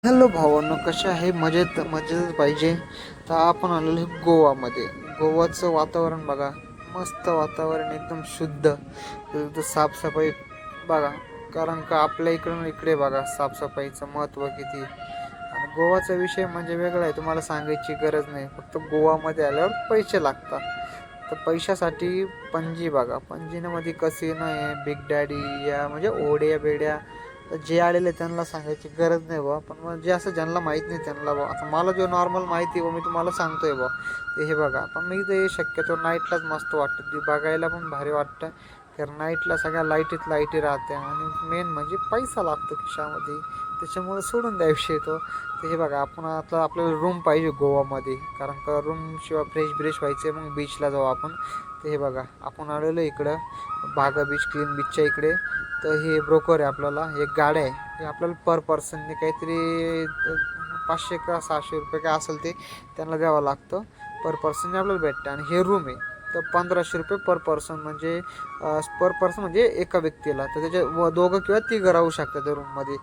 Hello भावांनो, कशा आहे? मजेत मजेत पाहिजे. तर आपण आलेलो आहे गोवामध्ये. गोवाचं वातावरण बघा, मस्त वातावरण, एकदम शुद्ध. तिथं साफसफाई बघा, कारण का आपल्या इकडून इकडे बघा साफसफाईचं महत्त्व किती. आणि गोवाचा विषय म्हणजे वेगळा आहे, तुम्हाला सांगायची गरज नाही. फक्त गोवामध्ये आल्यावर पैसे लागतात. तर पैशासाठी पणजी बघा, पणजीमध्ये कसिनो आहे, बिग डॅडी या म्हणजे ओढ्या बेड्या. तर जे आलेले त्यांना सांगायची गरज नाही बा, पण मग जे असं ज्यांना माहीत नाही त्यांना बा, आता मला जो नॉर्मल माहिती आहे बा मी तुम्हाला सांगतोय बा. ते हे बघा, पण मी ते शक्यतो नाईटलाच मस्त वाटतं, ते बघायला पण भारी वाटतं. कारण नाईटला सगळ्या लाईटीत लाईटी राहते आणि मेन म्हणजे पैसा लागतो खिशामध्ये. त्याच्यामुळे सोडून द्या विषय तो. तर हे बघा, आपण आता आपल्याला रूम पाहिजे गोवामध्ये, कारण का रूमशिवाय फ्रेश व्हायचे, मग बीचला जाऊ आपण. तर हे बघा, आपण आलेलो इकडं बागा बीच, क्लीन बीचच्या इकडे. तर हे ब्रोकर आहे आपल्याला, एक गाड्या आहे. हे आपल्याला पर पर्सनने काहीतरी 500 का 600 रुपये काय असेल ते त्यांना द्यावं लागतं. पर पर्सनने आपल्याला भेटतं. आणि हे रूम आहे, तर 1500 रुपये पर पर्सन, म्हणजे पर पर्सन म्हणजे एका व्यक्तीला. तर त्याचे दोघं किंवा तिघं राहू शकतात त्या रूममध्ये.